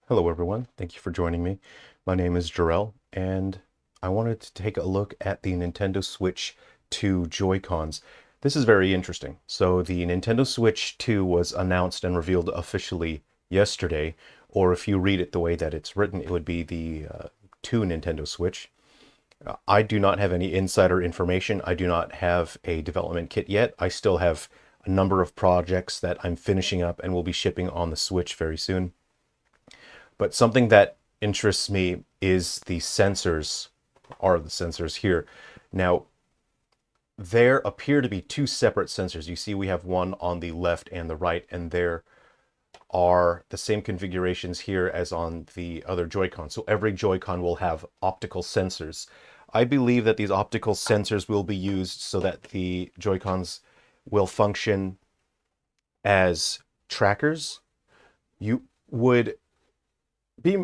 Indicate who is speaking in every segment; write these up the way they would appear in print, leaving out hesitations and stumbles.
Speaker 1: Hello everyone, thank you for joining me. My name is Jerrel, and I wanted to take a look at the Nintendo Switch 2 Joy-Cons. This is very interesting. So the Nintendo Switch 2 was announced and revealed officially yesterday, or if you read it the way that it's written, it would be the 2 Nintendo Switch. I do not have any insider information. I do not have a development kit yet. I still have a number of projects that I'm finishing up and will be shipping on the Switch very soon. But something that interests me is the sensors, here. Now, there appear to be two separate sensors. You see we have one on the left and the right, and there are the same configurations here as on the other Joy-Con. So every Joy-Con will have optical sensors. I believe that these optical sensors will be used so that the Joy-Cons will function as trackers. You would be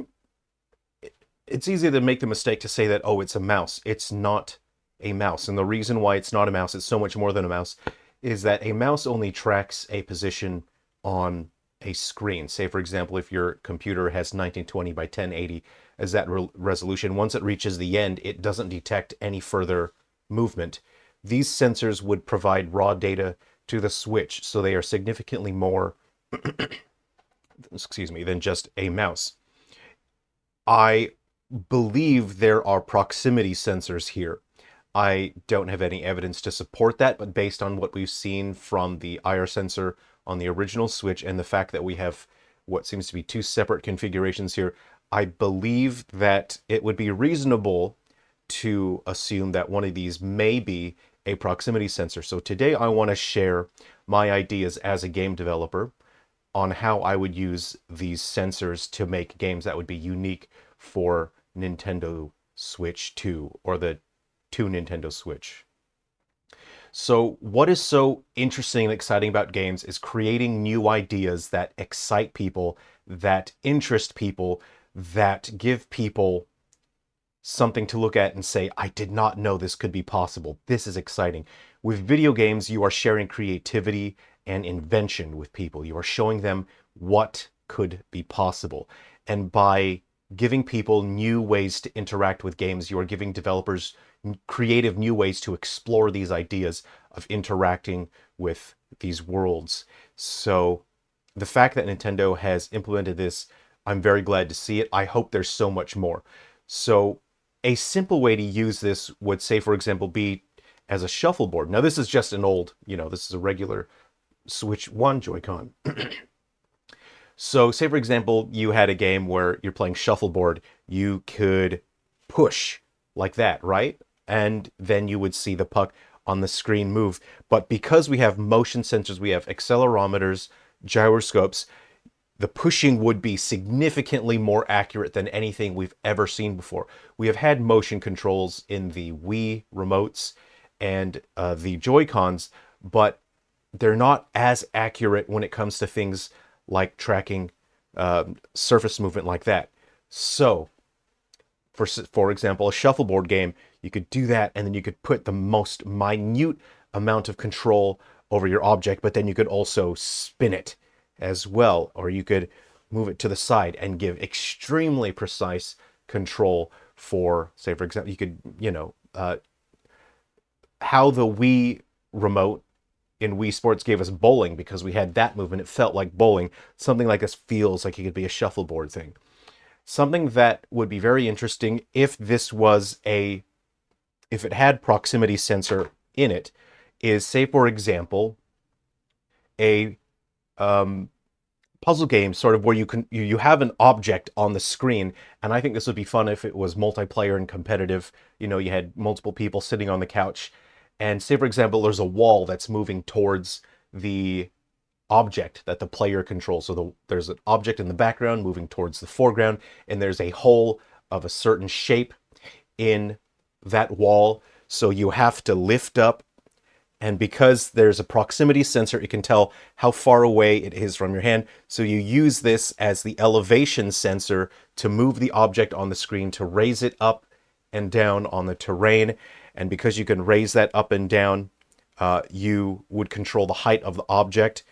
Speaker 1: It's easy to make the mistake to say that, oh, it's a mouse. It's not a mouse. And the reason why it's not a mouse, it's so much more than a mouse, is that a mouse only tracks a position on a screen. Say, for example, if your computer has 1920 by 1080 as that resolution, once it reaches the end, it doesn't detect any further movement. These sensors would provide raw data to the Switch, so they are significantly more, excuse me, than just a mouse. I believe there are proximity sensors here. I don't have any evidence to support that, but based on what we've seen from the IR sensor on the original Switch and the fact that we have what seems to be two separate configurations here, I believe that it would be reasonable to assume that one of these may be a proximity sensor. So today I want to share my ideas as a game developer on how I would use these sensors to make games that would be unique for Nintendo Switch 2 or the 2 Nintendo Switch. So what is so interesting and exciting about games is creating new ideas that excite people, that interest people, that give people something to look at and say, I did not know this could be possible. This is exciting. With video games, you are sharing creativity and invention with people. You are showing them what could be possible. And by giving people new ways to interact with games, you are giving developers creative new ways to explore these ideas of interacting with these worlds. So the fact that Nintendo has implemented this, I'm very glad to see it. I hope there's so much more. So a simple way to use this would, say, for example, be as a shuffleboard. Now, this is just an old, this is a regular Switch 1 Joy-Con. So say, for example, you had a game where you're playing shuffleboard. You could push like that, right? And then you would see the puck on the screen move. But because we have motion sensors, we have accelerometers, gyroscopes, the pushing would be significantly more accurate than anything we've ever seen before. We have had motion controls in the Wii remotes and the Joy-Cons, but they're not as accurate when it comes to things like tracking surface movement like that. So, for example, a shuffleboard game, you could do that, and then you could put the most minute amount of control over your object, but then you could also spin it as well, or you could move it to the side and give extremely precise control for, say, for example, you could, how the Wii remote in Wii Sports gave us bowling, because we had that movement. It felt like bowling. Something like this feels like it could be a shuffleboard thing. Something that would be very interesting if it had proximity sensor in it is, say, for example, a puzzle game sort of where you have an object on the screen, and I think this would be fun if it was multiplayer and competitive. You had multiple people sitting on the couch, and say, for example, there's a wall that's moving towards the object that the player controls. So there's an object in the background moving towards the foreground, and there's a hole of a certain shape in that wall. So you have to lift up, and because there's a proximity sensor, it can tell how far away it is from your hand. So you use this as the elevation sensor to move the object on the screen, to raise it up and down on the terrain. And because you can raise that up and down, you would control the height of the object.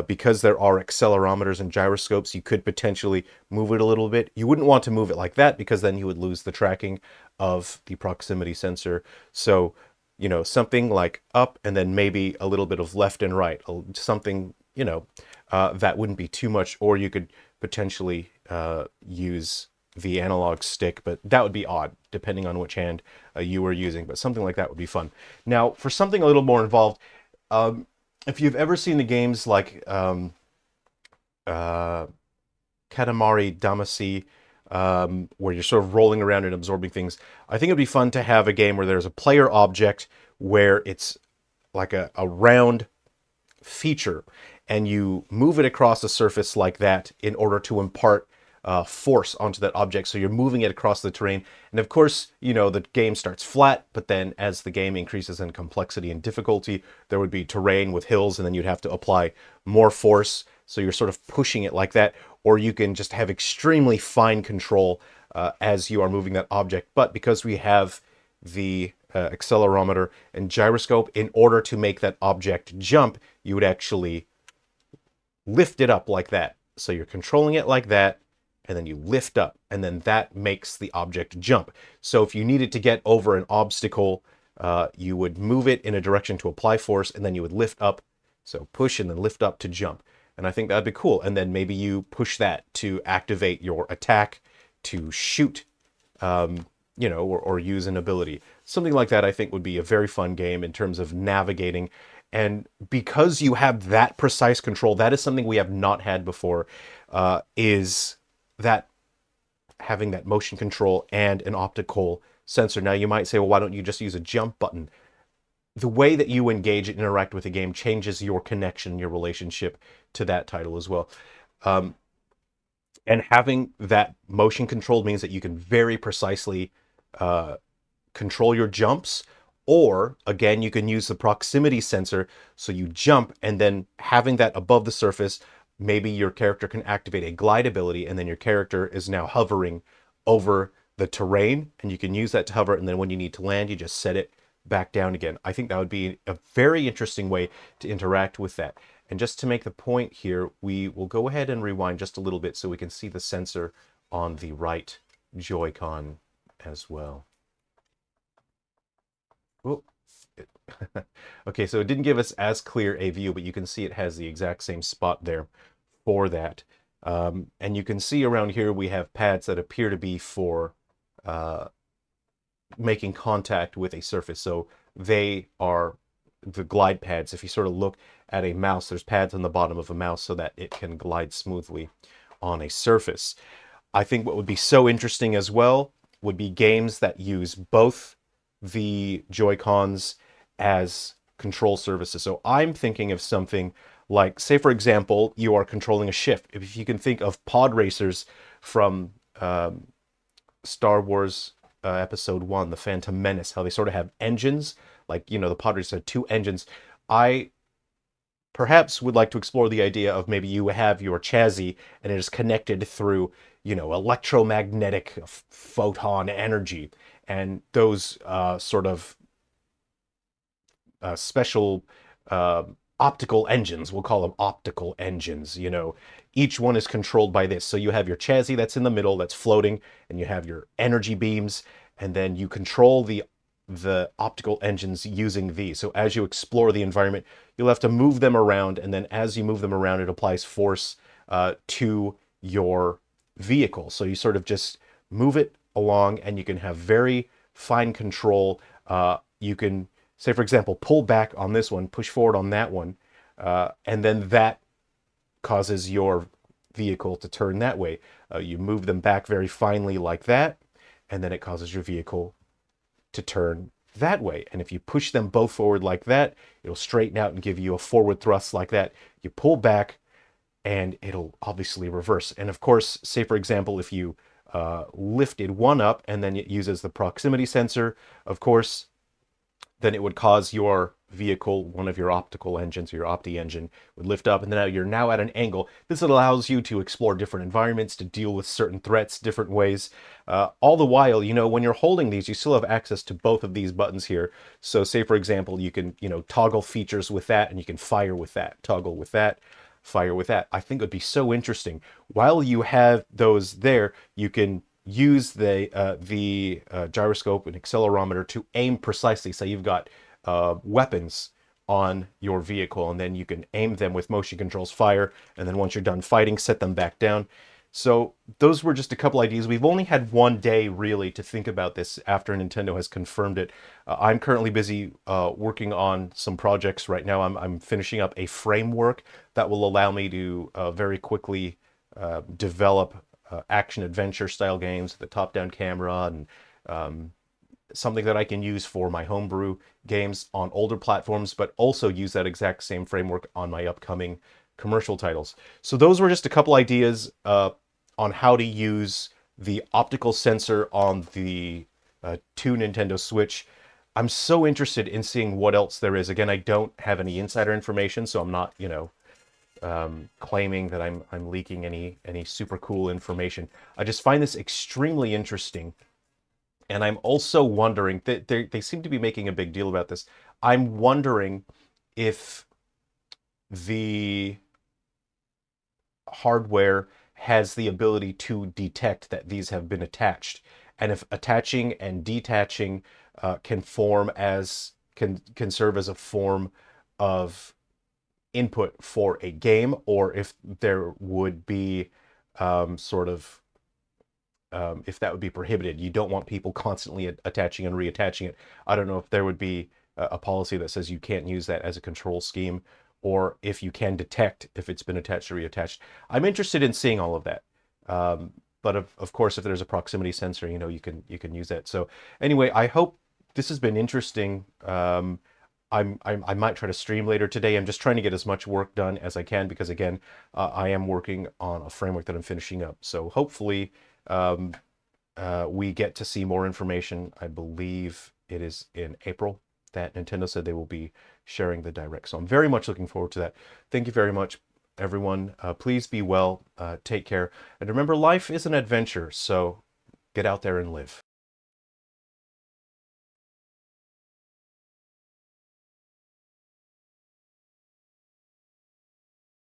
Speaker 1: because there are accelerometers and gyroscopes, you could potentially move it a little bit. You wouldn't want to move it like that because then you would lose the tracking of the proximity sensor. So, you know, something like up and then maybe a little bit of left and right, something, you know, that wouldn't be too much. Or you could potentially use the analog stick, but that would be odd depending on which hand you were using. But something like that would be fun. Now, for something a little more involved, if you've ever seen the games like Katamari Damacy, where you're sort of rolling around and absorbing things, I think it'd be fun to have a game where there's a player object where it's like a round feature, and you move it across a surface like that in order to impart force onto that object. So you're moving it across the terrain. And of course, you know, the game starts flat, but then as the game increases in complexity and difficulty, there would be terrain with hills, and then you'd have to apply more force. So you're sort of pushing it like that. Or you can just have extremely fine control as you are moving that object. But because we have the accelerometer and gyroscope, in order to make that object jump, you would actually lift it up like that. So you're controlling it like that, and then you lift up, and then that makes the object jump. So if you needed to get over an obstacle, you would move it in a direction to apply force, and then you would lift up. So push and then lift up to jump. And I think that'd be cool. And then maybe you push that to activate your attack, to shoot, you know, or use an ability. Something like that I think would be a very fun game in terms of navigating. And because you have that precise control, that is something we have not had before, is that having that motion control and an optical sensor. Now you might say, well, why don't you just use a jump button? The way that you engage and interact with the game changes your connection, your relationship to that title as well. And having that motion controlled means that you can very precisely control your jumps. Or, again, you can use the proximity sensor, so you jump, and then having that above the surface, maybe your character can activate a glide ability, and then your character is now hovering over the terrain, and you can use that to hover, and then when you need to land, you just set it back down again. I think that would be a very interesting way to interact with that. And just to make the point here, we will go ahead and rewind just a little bit so we can see the sensor on the right Joy-Con as well. Oh. Okay, so it didn't give us as clear a view, but you can see it has the exact same spot there for that. And you can see around here we have pads that appear to be for making contact with a surface. So they are the glide pads. If you sort of look at a mouse, there's pads on the bottom of a mouse so that it can glide smoothly on a surface. I think what would be so interesting as well would be games that use both the Joy-Cons as control surfaces. So I'm thinking of something like, say for example, you are controlling a ship. If you can think of pod racers from Star Wars Episode 1, The Phantom Menace, how they sort of have engines, like, you know, the pod racers had two engines. I perhaps would like to explore the idea of maybe you have your chassis and it is connected through, you know, electromagnetic photon energy. And those sort of special optical engines, we'll call them optical engines, you know, each one is controlled by this. So you have your chassis that's in the middle, that's floating, and you have your energy beams, and then you control the optical engines using these. So as you explore the environment, you'll have to move them around, and then as you move them around, it applies force to your vehicle. So you sort of just move it along, and you can have very fine control. You can, say for example, pull back on this one, push forward on that one, and then that causes your vehicle to turn that way. You move them back very finely like that, and then it causes your vehicle to turn that way. And if you push them both forward like that, it'll straighten out and give you a forward thrust like that. You pull back and it'll obviously reverse. And of course, say for example, if you lifted one up and then it uses the proximity sensor, of course, then it would cause your vehicle, one of your optical engines, or your opti engine, would lift up, and then you're now at an angle. This allows you to explore different environments, to deal with certain threats different ways. All the while, you know, when you're holding these, you still have access to both of these buttons here. So say, for example, you can, you know, toggle features with that, and you can fire with that, toggle with that. fire with that. I think it would be so interesting. While you have those there, you can use the gyroscope and accelerometer to aim precisely. So you've got weapons on your vehicle, and then you can aim them with motion controls, fire, and then once you're done fighting, set them back down. So those were just a couple ideas. We've only had one day really to think about this after Nintendo has confirmed it. I'm currently busy working on some projects right now. I'm finishing up a framework that will allow me to very quickly develop action adventure style games, the top-down camera, and something that I can use for my homebrew games on older platforms, but also use that exact same framework on my upcoming commercial titles. So those were just a couple ideas on how to use the optical sensor on the two Nintendo Switch. I'm so interested in seeing what else there is. Again, I don't have any insider information, so I'm not, claiming that I'm leaking any super cool information. I just find this extremely interesting. And I'm also wondering that they seem to be making a big deal about this. I'm wondering if the hardware has the ability to detect that these have been attached, and if attaching and detaching can serve as a form of input for a game, or if there would be if that would be prohibited. You don't want people constantly attaching and reattaching it. I don't know if there would be a policy that says you can't use that as a control scheme, or if you can detect if it's been attached or reattached. I'm interested in seeing all of that. But of course, if there's a proximity sensor, you can use that. So anyway, I hope this has been interesting. I might try to stream later today. I'm just trying to get as much work done as I can because, again, I am working on a framework that I'm finishing up. So hopefully we get to see more information. I believe it is in April that Nintendo said they will be sharing the Direct. So I'm very much looking forward to that. Thank you very much, everyone. Please be well. Take care. And remember, life is an adventure. So get out there and live.